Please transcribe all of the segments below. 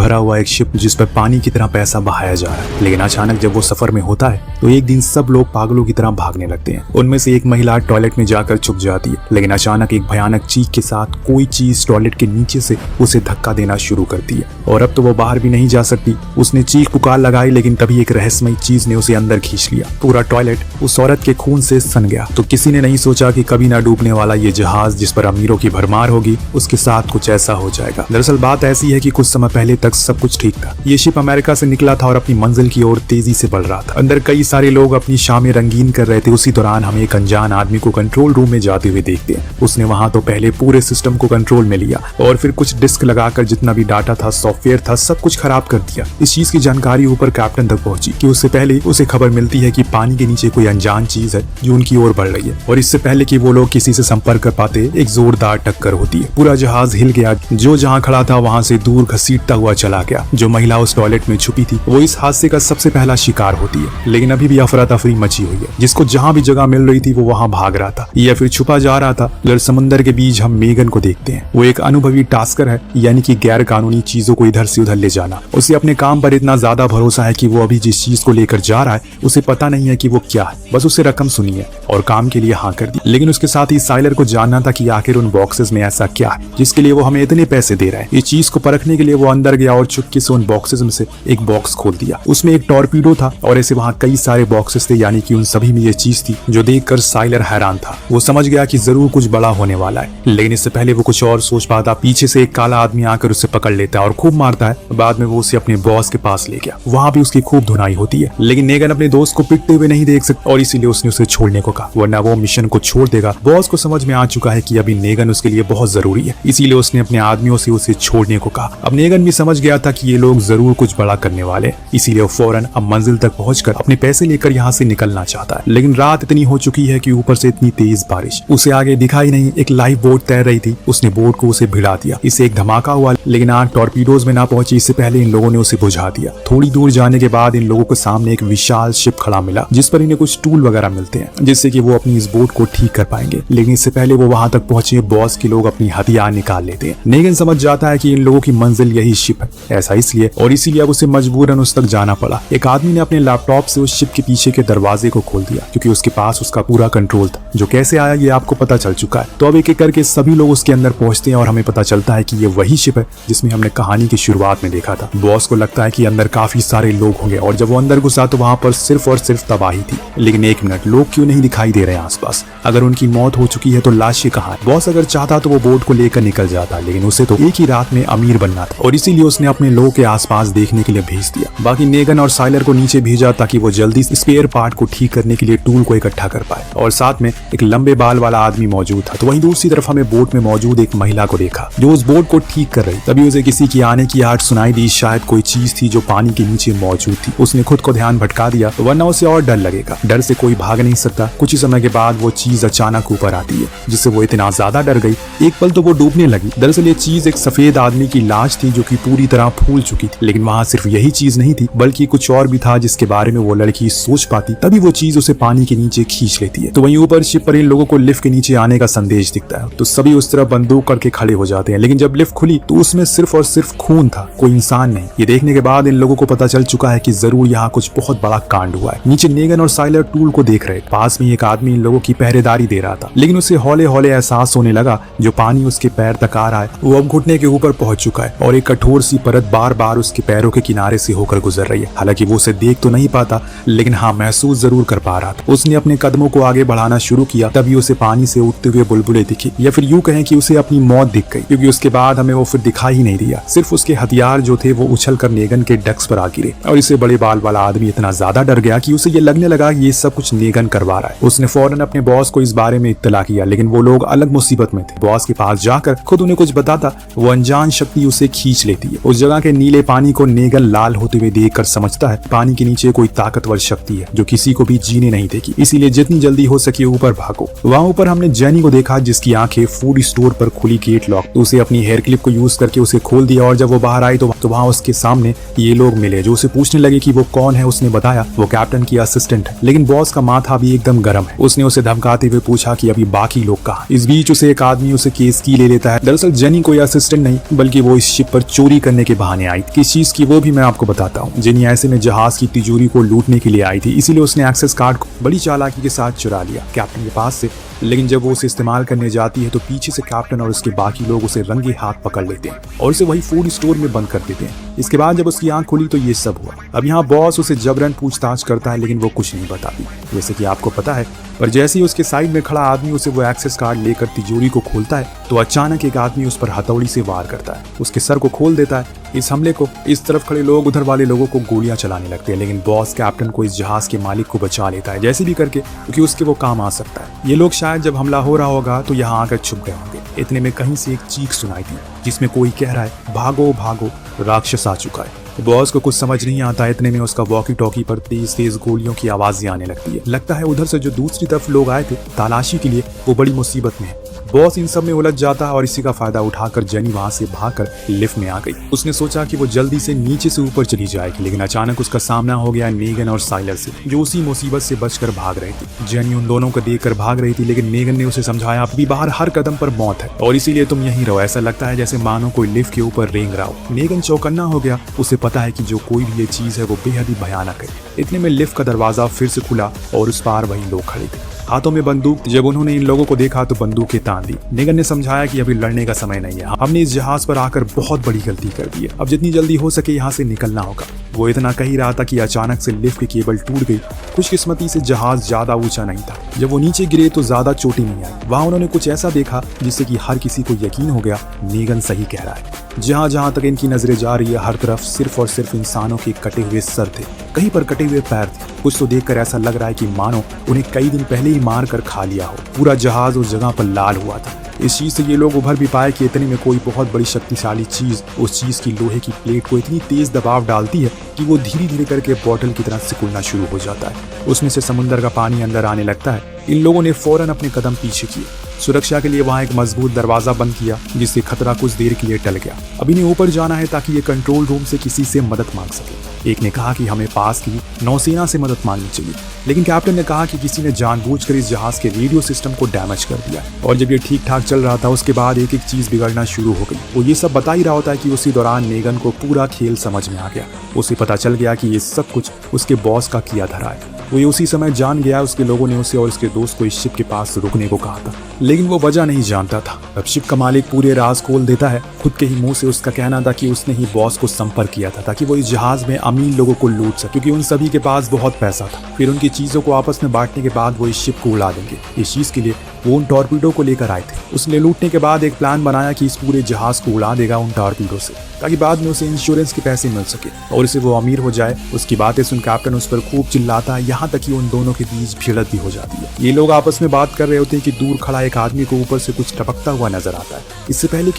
भरा हुआ एक शिप जिस पर पानी की तरह पैसा बहाया जा रहा है। लेकिन अचानक जब वो सफर में होता है तो एक दिन सब लोग पागलों की तरह भागने लगते हैं। उनमें से एक महिला टॉयलेट में जाकर छुप जाती है, लेकिन अचानक एक भयानक चीख के साथ कोई चीज टॉयलेट के नीचे से उसे धक्का देना शुरू करती है और अब तो वो बाहर भी नहीं जा सकती। उसने चीख पुकार लगाई, लेकिन तभी एक रहस्यमयी चीज ने उसे अंदर खींच लिया। पूरा टॉयलेट उस औरत के खून से सन गया। तो किसी ने नहीं सोचा कि कभी ना डूबने वाला ये जहाज जिस पर अमीरों की भरमार होगी, उसके साथ कुछ ऐसा हो जाएगा। दरअसल बात ऐसी है कि कुछ समय पहले तक सब कुछ ठीक था। ये शिप अमेरिका से निकला था और अपनी मंजिल की ओर तेजी से बढ़ रहा था। अंदर कई सारे लोग अपनी शामें रंगीन कर रहे थे। उसी दौरान हमें एक अनजान आदमी को कंट्रोल रूम में जाते हुए देखते हैं। उसने वहां तो पहले पूरे सिस्टम को कंट्रोल में लिया और फिर कुछ डिस्क लगाकर जितना भी डाटा था, सॉफ्टवेयर था, सब कुछ खराब कर दिया। इस चीज की जानकारी ऊपर कैप्टन तक पहुंची कि उससे पहले उसे खबर मिलती है कि पानी के नीचे कोई अनजान चीज है जो उनकी ओर बढ़ रही है और इससे पहले कि वो लोग किसी से संपर्क कर पाते एक जोरदार टक्कर होती है। पूरा जहाज हिल गया। जो जहां खड़ा था वहां से दूर घसीटता हुआ चला गया। जो महिला उस टॉयलेट में छुपी थी वो इस हादसे का सबसे पहला शिकार होती है, लेकिन अभी भी अफरा तफरी मची हुई है। जिसको जहां भी जगह मिल रही थी वो वहां भाग रहा था या फिर छुपा जा रहा था। इधर समुद्र के बीच हम मेगन को देखते हैं। वो एक अनुभवी टास्कर है, यानी कि गैर कानूनी चीजों को इधर से उधर ले जाना। उसे अपने काम पर इतना ज्यादा भरोसा है कि वो अभी जिस चीज को लेकर जा रहा है उसे पता नहीं है कि वो क्या है, बस उसे रकम सुनी है और काम के लिए हाँ कर दी। लेकिन उसके साथ ही साइलर को जानना था कि आखिर उन बॉक्सेस में ऐसा क्या है जिसके लिए वो हमें इतने पैसे दे रहा है। इस चीज को परखने के लिए वो अंदर गया और चुपके से उन बॉक्सेस में से एक बॉक्स खोल दिया। उसमें एक टॉर्पीडो था और ऐसे वहां कई सारे बॉक्सेस थे, यानी कि उन सभी में ये चीज थी जो देखकर साइलर हैरान था। वो समझ गया कि जरूर कुछ बड़ा होने वाला है, लेकिन इससे पहले वो कुछ और सोच पाता पीछे से एक काला आदमी आकर उसे पकड़ लेता है और खूब मारता है। बाद में वो उसे अपने बॉस के पास ले गया। वहां भी उसकी खूब धुनाई होती है, लेकिन नेगन अपने दोस्त को पिटते हुए नहीं देख सकता और इसीलिए उसने उसे छोड़ने को कहा, वरना वो मिशन को छोड़ देगा। बॉस को समझ में आ चुका है कि अभी नेगन उसके लिए बहुत जरूरी है, इसीलिए उसने अपने आदमियों से उसे छोड़ने को कहा। अब नेगन भी समझ गया था कि ये लोग जरूर कुछ बड़ा करने वाले, इसीलिए वो फौरन अब मंजिल तक पहुंचकर अपने पैसे लेकर यहाँ से निकलना चाहता है। लेकिन रात इतनी हो चुकी है कि ऊपर से इतनी तेज बारिश, उसे आगे दिखाई नहीं। एक लाइफ बोट तैर रही थी, उसने बोट को उसे भिड़ा दिया। इससे एक धमाका हुआ, लेकिन आग टॉर्पीडोज में ना पहुंची इससे पहले इन लोगों ने उसे बुझा दिया। थोड़ी दूर जाने के बाद इन लोगों के सामने एक विशाल शिप खड़ा मिला जिस पर इन्हें कुछ टूल वगैरह मिलते हैं जिससे कि वो अपनी इस बोट को ठीक कर पाएंगे। लेकिन इससे पहले वो वहां तक पहुंचे बॉस के लोग अपनी हथियार निकाल लेते हैं। नेगन समझ जाता है कि इन लोगों की मंजिल यही शिप है, ऐसा इसलिए और इसीलिए अब उसे मजबूरन उस तक जाना पड़ा। एक आदमी ने अपने लैपटॉप से उस शिप के पीछे के दरवाजे को खोल दिया क्योंकि उसके पास उसका पूरा कंट्रोल था। जो कैसे आया ये आपको पता चल चुका है। तो अब एक एक करके सभी लोग उसके अंदर पहुंचते हैं और हमें पता चलता है कि ये वही शिप है जिसमें हमने कहानी की शुरुआत में देखा था। बॉस को लगता है कि अंदर काफी सारे लोग होंगे और जब वो अंदर घुसा तो वहां पर सिर्फ और सिर्फ तबाही थी। लेकिन एक मिनट, लोग क्यों नहीं दिखाई दे रहे हैं आसपास? अगर उनकी मौत हो चुकी है तो लाशें कहाँ है? बॉस अगर चाहता तो वो बोट को लेकर निकल जाता, लेकिन उसे तो एक ही रात में अमीर बनना था और इसीलिए उसने अपने लोगों के आसपास देखने के लिए भेज दिया। बाकी नेगन और साइलर को नीचे भेजा ताकि वो जल्दी स्पेयर पार्ट को ठीक करने के लिए टूल को इकट्ठा कर पाए। और साथ में एक लंबे बाल वाला आदमी मौजूद था। तो वहीं दूसरी तरफ हमें बोट में मौजूद एक महिला को देखा जो उस बोट को ठीक कर रही। तभी उसे किसी की आने की आहट सुनाई दी। शायद कोई चीज थी जो पानी के नीचे मौजूद थी। उसने खुद को ध्यान भटका दिया, वरना उसे और डर लगेगा। डर से कोई भाग नहीं सकता। कुछ ही समय के बाद वो चीज अचानक ऊपर आती है जिससे वो इतना ज्यादा डर गई एक पल तो वो डूबने लगी। दरअसल ये चीज एक सफेद आदमी की लाश थी जो कि पूरी तरह फूल चुकी थी। लेकिन वहां सिर्फ यही चीज नहीं थी बल्कि कुछ और भी था जिसके बारे में वो लड़की सोच पाती। तभी वो चीज उसे पानी के नीचे खींच लेती है। तो वहीं ऊपर शिप पर इन लोगों को लिफ्ट के नीचे आने का संदेश दिखता है। तो सभी उस तरफ बंदूक करके खड़े हो जाते हैं। लेकिन जब लिफ्ट खुली तो उसमें सिर्फ और सिर्फ खून था, कोई इंसान नहीं। ये देखने के बाद इन लोगों को पता चल चुका है कि जरूर यहाँ कुछ बहुत बड़ा कांड हुआ है। नीचे नेगन और साइलर टूल को देख रहे। पास में एक आदमी इन लोगों की पहरेदारी दे रहा था, लेकिन उसे हौले हौले एहसास होने लगा जो पानी उसके पैर तक आ रहा है वो अब घुटने के ऊपर पहुंच चुका है और एक कठोर सी परत बार बार उसके पैरों के किनारे से होकर गुजर रही है। हालांकि वो उसे देख तो नहीं पाता, लेकिन हाँ महसूस जरूर कर पा रहा था। उसने अपने कदमों को आगे बढ़ाना शुरू किया। तभी उसे पानी से उठते हुए बुलबुले दिखी, या फिर यूं कहें कि उसे अपनी मौत दिख गई, क्योंकि उसके बाद हमें वो फिर दिखाई ही नहीं दिया। सिर्फ उसके हथियार जो थे वो उछल कर नेगन के डक्स पर आ गिरे और इसे बड़े बाल वाला आदमी इतना ज्यादा डर गया कि उसे ये लगने लगा ये सब कुछ नेगन करवा रहा है। उसने फौरन अपने बॉस को इस बारे में इत्तला किया, लेकिन वो लोग अलग मुसीबत में थे। बॉस के पास जाकर खुद उन्हें कुछ बताता, वो अनजान शक्ति उसे खींच लेती है। उस जगह के नीले पानी को नेगन लाल होते हुए देखकर समझता है पानी के नीचे कोई ताकतवर शक्ति है जो किसी को भी जीने नहीं देगी, इसीलिए जितनी जल्दी हो सके ऊपर भागो। वहाँ ऊपर हमने जेनी को देखा जिसकी आंखें फूड स्टोर पर खुली गेट लॉक। तो उसे अपनी हेयर क्लिप को यूज करके उसे खोल दिया और जब वो बाहर आई तो वहाँ उसके सामने ये लोग मिले जो उसे पूछने लगे कि वो कौन है। उसने बताया वो कैप्टन की असिस्टेंट है, लेकिन बॉस का माथा भी एकदम गर्म है। उसने उसे धमकाते हुए पूछा कि अभी बाकी लोग कहाँ। इस बीच उसे एक आदमी उसे केस की ले लेता है। दरअसल जेनी कोई असिस्टेंट नहीं बल्कि वो इस शिप पर चोरी करने करने के बहाने आई। किस चीज की वो भी मैं आपको बताता हूँ। जेनी ऐसे में जहाज की तिजोरी को लूटने के लिए आई थी, इसीलिए उसने एक्सेस कार्ड को बड़ी चालाकी के साथ चुरा लिया कैप्टन के पास से। लेकिन जब वो उसे इस्तेमाल करने जाती है तो पीछे से कैप्टन और उसके बाकी लोग उसे रंगे हाथ पकड़ लेते हैं और उसे वही फूड स्टोर में बंद कर देते हैं। इसके बाद जब उसकी आंख खुली तो ये सब हुआ। अब यहाँ बॉस उसे जबरन पूछताछ करता है लेकिन वो कुछ नहीं बताती, जैसे कि आपको पता है। पर जैसे ही उसके साइड में खड़ा आदमी उसे वो एक्सेस कार्ड लेकर तिजोरी को खोलता है तो अचानक एक आदमी उस पर हथौड़ी से वार करता है, उसके सर को खोल देता है। इस हमले को इस तरफ खड़े लोग उधर वाले लोगों को गोलियां चलाने लगते हैं, लेकिन बॉस कैप्टन को इस जहाज के मालिक को बचा लेता है जैसे भी करके, क्योंकि उसके वो काम आ सकता है। ये लोग शायद जब हमला हो रहा होगा तो यहाँ आकर छुप गए होंगे। इतने में कहीं से एक चीख सुनाई दी जिसमें कोई कह रहा है, भागो भागो, राक्षस आ चुका है। बॉस को कुछ समझ नहीं आता। इतने में उसका वॉकी टॉकी पर तेज तेज गोलियों की आवाजें आने लगती है। लगता है उधर से जो दूसरी तरफ लोग आए थे तलाशी के लिए वो बड़ी मुसीबत में है। बॉस इन सब में उलझ जाता है और इसी का फायदा उठाकर जेनी वहां से भागकर लिफ्ट में आ गई। उसने सोचा कि वो जल्दी से नीचे से ऊपर चली जाएगी, लेकिन अचानक उसका सामना हो गया नेगन और साइलर से, जो उसी मुसीबत से बचकर भाग रही थी। जेनी उन दोनों को देखकर भाग रही थी, लेकिन नेगन ने उसे समझाया, अभी बाहर हर कदम पर मौत है और इसीलिए तुम यहीं रहो। ऐसा लगता है जैसे मानो कोई लिफ्ट के ऊपर रेंग रहा हो। नेगन चौकन्ना हो गया। उसे पता है कि जो कोई भी ये चीज है वो बेहद ही भयानक है। इतने में लिफ्ट का दरवाजा फिर से खुला और उस पार वही लोग खड़े थे, हाथों में बंदूक। जब उन्होंने इन लोगों को देखा तो बंदूकें तान दी। नेगन ने समझाया कि अभी लड़ने का समय नहीं है, हमने इस जहाज पर आकर बहुत बड़ी गलती कर दी है, अब जितनी जल्दी हो सके यहाँ से निकलना होगा। वो इतना कह ही रहा था कि अचानक से लिफ्ट की केबल टूट गई। खुशकिस्मती से जहाज ज्यादा ऊंचा नहीं था। जब वो नीचे गिरे तो ज्यादा चोटी नहीं आई। वहां उन्होंने कुछ ऐसा देखा जिससे कि हर किसी को यकीन हो गया नेगन सही कह रहा है। जहां जहां तक इनकी नजरें जा रही है हर तरफ सिर्फ और सिर्फ इंसानों के कटे हुए सर थे, कहीं पर कटे हुए पैर थे। कुछ तो देखकर ऐसा लग रहा है कि मानो उन्हें कई दिन पहले ही मार कर खा लिया हो। पूरा जहाज उस जगह पर लाल हुआ था। इस चीज से ये लोग उभर भी पाए कि इतने में कोई बहुत बड़ी शक्तिशाली चीज उस चीज की लोहे की प्लेट को इतनी तेज दबाव डालती है कि वो धीरे धीरे करके बॉटल की तरह सिकुड़ना शुरू हो जाता है। उसमें से समुद्र का पानी अंदर आने लगता है। इन लोगों ने फौरन अपने कदम पीछे किए। सुरक्षा के लिए वहां एक मजबूत दरवाजा बंद किया जिससे खतरा कुछ देर के लिए टल गया। अब इन्हें ऊपर जाना है ताकि ये कंट्रोल रूम से किसी से मदद मांग सके। एक ने कहा कि हमें पास की नौसेना से मदद मांगनी चाहिए, लेकिन कैप्टन ने कहा कि किसी ने जानबूझकर इस जहाज के रेडियो सिस्टम को डैमेज कर दिया। और जब ये ठीक ठाक चल रहा था उसके बाद एक एक चीज बिगड़ना शुरू हो गई। वो ये सब बता ही रहा होता है कि उसी दौरान नेगन को पूरा खेल समझ में आ गया। उसे पता चल गया कि ये सब कुछ उसके बॉस का किया धरा है। वो ये उसी समय जान गया उसके लोगों ने उसे और उसके दोस्त को इस शिप के पास रुकने को कहा था, लेकिन वो वजह नहीं जानता था। अब शिप का मालिक पूरे राज खोल देता है। खुद के ही मुंह से उसका कहना था कि उसने ही बॉस को संपर्क किया था ताकि वो इस जहाज में अमीर लोगों को लूट सके, क्योंकि उन सभी के पास बहुत पैसा था। फिर उनकी चीजों को आपस में बांटने के बाद वो इस शिप को उड़ा देंगे। इस चीज के लिए वो उन टॉर्पीडो को लेकर आए थे। उसने लूटने के बाद एक प्लान बनाया कि इस पूरे जहाज को उड़ा देगा उन टॉर्पीडो से, ताकि बाद में उसे इंश्योरेंस के पैसे मिल सके और इसे वो अमीर हो जाए। उसकी बातें सुन कैप्टन उस पर खूब चिल्लाता है, यहाँ तक कि उन दोनों के बीच भिड़ंत भी हो जाती है। ये लोग आपस में बात कर रहे होते हैं कि दूर खड़ा एक आदमी को ऊपर से कुछ टपकता हुआ नजर आता है। इससे पहले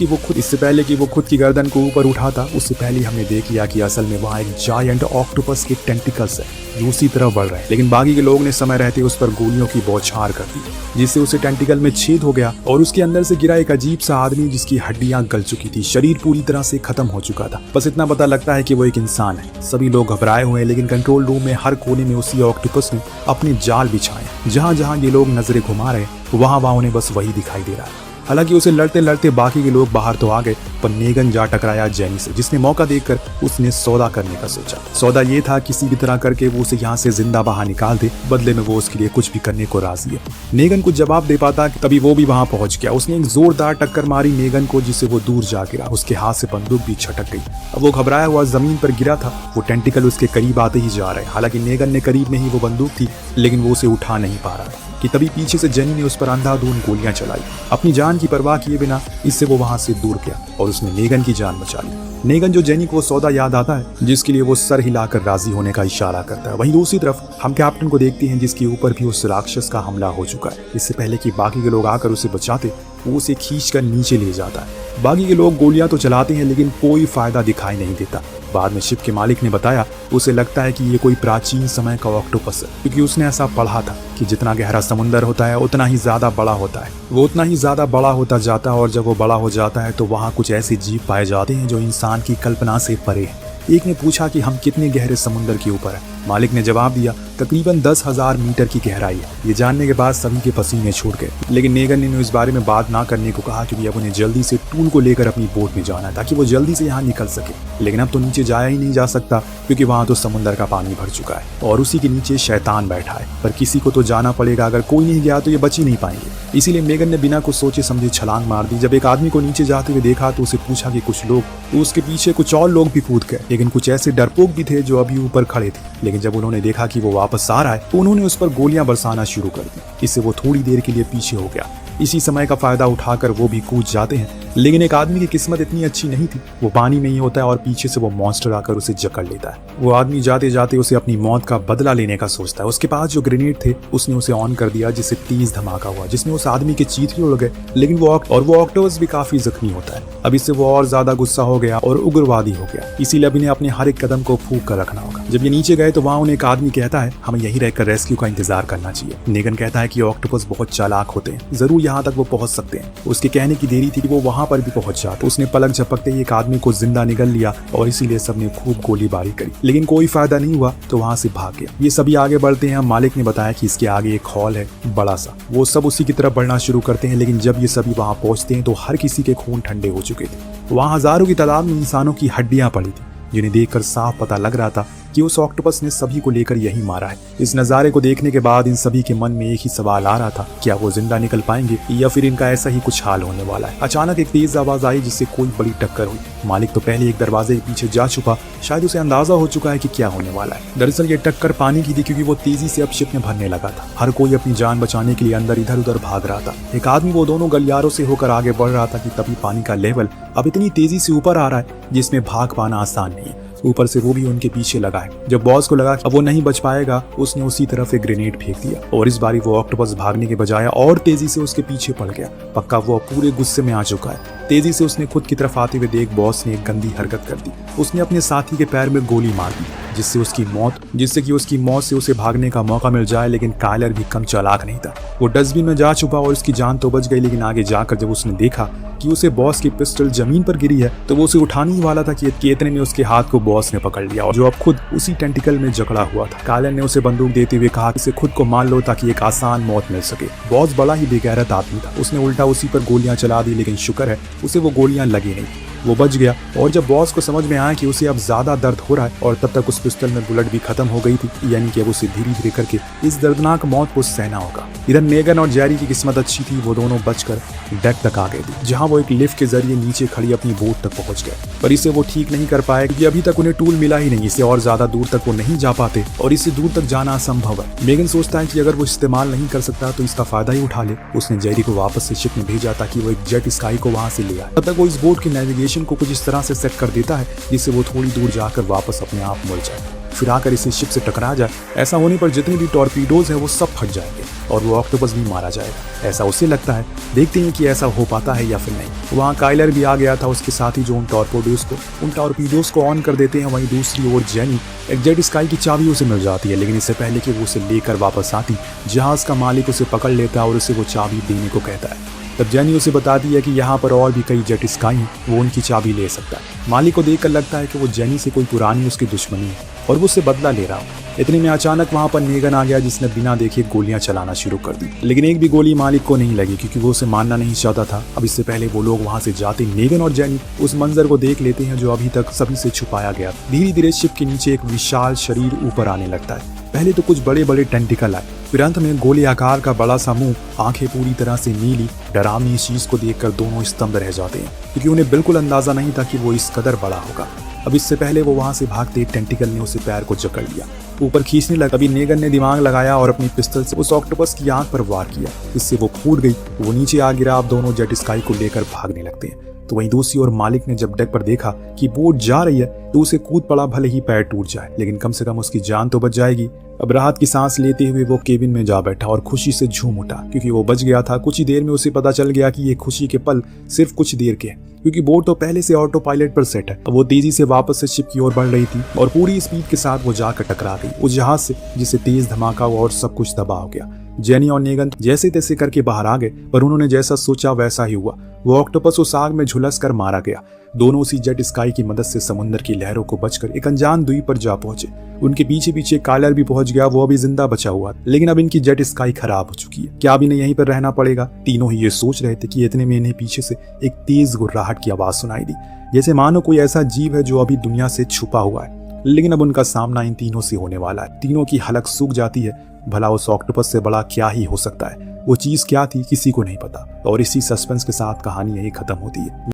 कि वो खुद की गर्दन को ऊपर उठाता, उससे पहले हमने देख लिया कि असल में वहाँ एक जायंट ऑक्टोपस के टेंटिकल्स है जो उसी तरफ बढ़ रहे हैं। लेकिन बाकी के लोग ने समय रहते उस पर गोलियों की बौछार कर दी, जिससे उसे टेंटिकल में छेद हो गया और उसके अंदर से गिरा एक अजीब सा आदमी जिसकी हड्डियां गल चुकी थी, शरीर पूरी तरह से खत्म हो चुका था। बस इतना पता लगता है कि वो एक इंसान है। सभी लोग घबराए हुए हैं, लेकिन कंट्रोल रूम में हर कोने में उसी ऑक्टोपस ने अपने जाल बिछाए। जहां जहां ये लोग नजरें घुमा रहे वहां उन्हें बस वही दिखाई दे रहा है। हालांकि उसे लड़ते लड़ते बाकी के लोग बाहर तो आ गए, पर नेगन जा टकराया जेनी से, जिसने मौका देखकर उसने सौदा करने का सोचा। सौदा ये था किसी भी तरह करके वो उसे यहाँ से जिंदा बाहर निकाल दे, बदले में वो उसके लिए कुछ भी करने को राजी है। नेगन कुछ जवाब दे पाता तभी वो भी वहां पहुंच गया। उसने एक जोरदार टक्कर मारी नेगन को, जिससे वो दूर जा गिरा। उसके हाथ से बंदूक भी छटक गई। अब वो घबराया हुआ जमीन पर गिरा था। वो टेंटिकल उसके करीब आते ही जा रहे। हालांकि नेगन ने करीब में ही वो बंदूक थी, लेकिन वो उसे उठा नहीं पा रहा था कि तभी पीछे से जेनी ने उस पर अंधाधुंध गोलियां चलाई। अपनी जान की परवाह किए बिना इससे वो वहां से दूर गया और उसने नेगन की जान बचा ली। नेगन जो जेनी को सौदा याद आता है, जिसके लिए वो सर हिलाकर राजी होने का इशारा करता है। वहीं दूसरी तरफ हम कैप्टन को देखते हैं, जिसके ऊपर भी उस राक्षस का हमला हो चुका है। इससे पहले कि बाकी के लोग आकर उसे बचाते, वो उसे खींचकर नीचे ले जाता है। बाकी के लोग गोलियां तो चलाते हैं, लेकिन कोई फायदा दिखाई नहीं देता। बाद में शिप के मालिक ने बताया उसे लगता है कि ये कोई प्राचीन समय का ऑक्टोपस है, क्योंकि उसने ऐसा पढ़ा था कि जितना गहरा समुद्र होता है उतना ही ज्यादा बड़ा होता है। वो उतना ही ज्यादा बड़ा होता जाता है और जब वो बड़ा हो जाता है तो वहाँ कुछ ऐसे जीव पाए जाते हैं जो इंसान की कल्पना से परे हैं। एक ने पूछा कि हम कितने गहरे समुद्र के ऊपर हैं। मालिक ने जवाब दिया, तकरीबन 10,000 मीटर की गहराई है। ये जानने के बाद सभी के पसीने छूट गए, लेकिन नेगन ने इस बारे में बात ना करने को कहा क्योंकि अब उन्हें जल्दी से टूल को लेकर अपनी बोट में जाना है ताकि वो जल्दी से यहाँ निकल सके। लेकिन अब तो नीचे जाया ही नहीं जा सकता क्योंकि वहाँ तो समुद्र का पानी भर चुका है और उसी के नीचे शैतान बैठा है। पर किसी को तो जाना पड़ेगा, अगर कोई नहीं गया तो ये बच ही नहीं पाएंगे। इसीलिए मेगन ने बिना कुछ सोचे समझे छलांग मार दी। जब एक आदमी को नीचे जाते हुए देखा तो उसे पूछा कि कुछ लोग, तो उसके पीछे कुछ और लोग भी कूद गए, लेकिन कुछ ऐसे डरपोक भी थे जो अभी ऊपर खड़े थे। लेकिन जब उन्होंने देखा कि वो वापस आ रहा है तो उन्होंने उस पर गोलियां बरसाना शुरू कर दी। इससे वो थोड़ी देर के लिए पीछे हो गया। इसी समय का फायदा उठाकर वो भी कूद जाते हैं, लेकिन एक आदमी की किस्मत इतनी अच्छी नहीं थी। वो पानी में ही होता है और पीछे से वो मॉन्स्टर आकर उसे जकड़ लेता है। वो आदमी जाते जाते उसे अपनी मौत का बदला लेने का सोचता है। उसके पास जो ग्रेनेड थे उसने उसे ऑन कर दिया, जिससे तेज धमाका हुआ जिसमें उस आदमी के चीथड़े उड़ गए। लेकिन वो ऑक्टोपस भी काफी जख्मी होता है। अब इससे वो और ज्यादा गुस्सा हो गया और उग्रवादी हो गया। इसीलिए अभी ने अपने हर एक कदम को फूंक कर रखना होगा। जब ये नीचे गए तो वहाँ उन्हें एक आदमी कहता है, हमें यहीं रहकर रेस्क्यू का इंतजार करना चाहिए। नेगन कहता है कि ऑक्टोपस बहुत चालाक होते हैं, जरूर यहाँ तक वो पहुंच सकते हैं। उसके कहने की देरी थी कि वो वहां पर भी पहुंच जाता। उसने पलक झपकते ही एक आदमी को जिंदा निगल लिया और इसीलिए सबने खूब गोलीबारी करी, लेकिन कोई फायदा नहीं हुआ तो वहां से भाग गया। ये सभी आगे बढ़ते हैं। मालिक ने बताया कि इसके आगे एक हॉल है बड़ा सा। वो सब उसी की तरफ बढ़ना शुरू करते हैं, लेकिन जब ये सभी वहां पहुंचते हैं तो हर किसी के खून ठंडे हो चुके थे। वहां हजारों की तादाद में इंसानों की हड्डियां पड़ी थी, जिन्हें देखकर साफ पता लग रहा था कि उस ऑक्टोपस ने सभी को लेकर यही मारा है। इस नज़ारे को देखने के बाद इन सभी के मन में एक ही सवाल आ रहा था, क्या वो जिंदा निकल पाएंगे या फिर इनका ऐसा ही कुछ हाल होने वाला है। अचानक एक तेज आवाज आई जिससे कोई बड़ी टक्कर हुई। मालिक तो पहले एक दरवाजे के पीछे जा छुपा, शायद उसे अंदाजा हो चुका है कि क्या होने वाला है। दरअसल ये टक्कर पानी की थी क्योंकि वो तेजी से अब शिप में भरने लगा था। हर कोई अपनी जान बचाने के लिए अंदर इधर उधर भाग रहा था। एक आदमी वो दोनों गलियारों से होकर आगे बढ़ रहा था कि तभी पानी का लेवल अब इतनी तेजी से ऊपर आ रहा है जिसमें भाग पाना आसान नहीं है। ऊपर से वो भी उनके पीछे लगा है। जब बॉस को लगा अब वो नहीं बच पाएगा, उसने उसी तरफ एक ग्रेनेड फेंक दिया और इस बारी वो ऑक्टोपस भागने के बजाय और तेजी से उसके पीछे पड़ गया। पक्का वो पूरे गुस्से में आ चुका है। तेजी से उसने खुद की तरफ आते हुए देख बॉस ने एक गंदी हरकत कर दी। उसने अपने साथी के पैर में गोली मार दी जिससे कि उसकी मौत से उसे भागने का मौका मिल जाए। लेकिन कायलर भी कम चालाक नहीं था। वो डस्टबिन में जा छुपा और उसकी जान तो बच गई, लेकिन आगे जाकर जब उसने देखा कि उसे बॉस की पिस्टल जमीन पर गिरी है तो वो उसे उठाने ही वाला था कि इतने में उसके हाथ को बॉस ने पकड़ लिया और जो अब खुद उसी टेंटिकल में जकड़ा हुआ था। कायलर ने उसे बंदूक देते हुए कहा कि इसे खुद को मार लो ताकि एक आसान मौत मिल सके। बॉस बड़ा ही बेगैरत आदमी था। उसने उल्टा उसी पर गोलियां चला दी, लेकिन शुक्र है उसे वो गोलियां लगी नहीं, वो बच गया। और जब बॉस को समझ में आया कि उसे अब ज्यादा दर्द हो रहा है और तब तक उस पिस्टल में बुलेट भी खत्म हो गई थी, यानी कि अब उसे धीरे धीरे करके इस दर्दनाक मौत को सहना होगा। इधर नेगन और जेरी की किस्मत अच्छी थी, वो दोनों बचकर डेक तक आ गए थे, जहां वो एक लिफ्ट के जरिए नीचे खड़ी अपनी बोट तक पहुंच गए। पर इसे वो ठीक नहीं कर पाए क्योंकि अभी तक उन्हें टूल मिला ही नहीं। इससे और ज्यादा दूर तक वो नहीं जा पाते और इससे दूर तक जाना असंभव है। मेगन सोचता है कि अगर वो इस्तेमाल नहीं कर सकता तो इसका फायदा ही उठा ले। उसने जेरी को वापस से शिप में भेजा ताकि वो एक जेट स्काई को वहां से ले आए। तब तक वो इस बोट के नेविगेशन को कुछ इस तरह से सेट कर देता है जिससे वो थोड़ी दूर जाकर वापस अपने आप मर जाए, फिर आकर इसे शिप से टकरा जाए। ऐसा होने पर जितने भी टॉर्पीडोज हैं वो सब फट जाएंगे और वो ऑक्टोपस भी मारा जाएगा, ऐसा उसे लगता है। देखते हैं कि ऐसा हो पाता है या फिर नहीं। वहाँ काइलर भी आ गया था, उसके साथ ही जो उन टॉर्पीडोज को ऑन कर देते हैं। वहीं दूसरी ओर जेनी, एक जेट स्काई की चाबी उसे मिल जाती है, लेकिन इससे पहले कि वो उसे लेकर वापस आती, जहाज का मालिक उसे पकड़ लेता है और उसे वो चाबी देने को कहता है। तब जेनी उसे बताती है कि यहाँ पर और भी कई जेट स्काई हैं, वो उनकी चाबी ले सकता है। मालिक को देखकर लगता है कि वो जेनी से कोई पुरानी उसकी दुश्मनी है और वो उससे बदला ले रहा हो। इतने में अचानक वहाँ पर नेगन आ गया जिसने बिना देखे गोलियां चलाना शुरू कर दी, लेकिन एक भी गोली मालिक को नहीं लगी क्योंकि वो उसे मारना नहीं चाहता था। अब इससे पहले वो लोग वहाँ से जाते नेगन और जेनी उस मंजर को देख लेते हैं जो अभी तक सभी से छुपाया गया। धीरे धीरे शिप के नीचे एक विशाल शरीर ऊपर आने लगता है। पहले तो कुछ बड़े बड़े टेंटिकल आए, फिर अंत में गोली आकार का बड़ा सा मुंह, आंखें पूरी तरह से नीली। डरावनी इस चीज को देखकर दोनों स्तंभ रह जाते हैं क्योंकि उन्हें बिल्कुल अंदाजा नहीं था कि वो इस कदर बड़ा होगा। अब इससे पहले वो वहां से भागते टेंटिकल ने उसे पैर को जकड़ लिया, ऊपर खींचने लगा। तभी नेगन ने दिमाग लगाया और अपनी पिस्टल से उस ऑक्टोपस की आंख पर वार किया, इससे वो फूट गई। वो नीचे आ गिरा। अब दोनों जेट स्काई को लेकर भागने लगते हैं। तो वहीं दूसरी ओर मालिक ने जब डेक पर देखा कि बोट जा रही है तो उसे कूद पड़ा, भले ही पैर टूट जाए लेकिन कम से कम उसकी जान तो बच जाएगी। अब राहत की सांस लेते हुए वो केबिन में जा बैठा और खुशी से झूम उठा क्योंकि वो बच गया था। कुछ ही देर में उसे पता चल गया कि ये खुशी के पल सिर्फ कुछ देर के हैं क्योंकि बोट तो पहले से ऑटो पायलट पर सेट है। अब वो तेजी से वापस से शिप की ओर बढ़ रही थी और पूरी स्पीड के साथ वो जाकर टकरा गई उस जहाज से, जिससे तेज धमाका हुआ और सब कुछ तबाह हो गया। जेनी और नेगन जैसे तैसे करके बाहर आ गए, पर उन्होंने जैसा सोचा वैसा ही हुआ। वो ऑक्टोपस उस आग में झुलस कर मारा गया। दोनों उसी जेट स्काई की मदद से समुद्र की लहरों को बचकर एक अनजान द्वीप पर जा पहुंचे। उनके पीछे पीछे कायलर भी पहुंच गया, वो अभी जिंदा बचा हुआ, लेकिन अब इनकी जेट स्काई खराब हो चुकी है। क्या अब इन्हें यहीं पर रहना पड़ेगा? तीनों ही ये सोच रहे थे कि इतने में इन्हें पीछे से एक तेज गुर्राहट की आवाज सुनाई दी, जैसे मानो कोई ऐसा जीव है जो अभी दुनिया से छुपा हुआ है। लेकिन अब उनका सामना इन तीनों से होने वाला है। तीनों की हलक सूख जाती है। भला उस ऑक्टोपस से बड़ा क्या ही हो सकता है? वो चीज क्या थी किसी को नहीं पता। और इसी सस्पेंस के साथ कहानी यही खत्म होती है।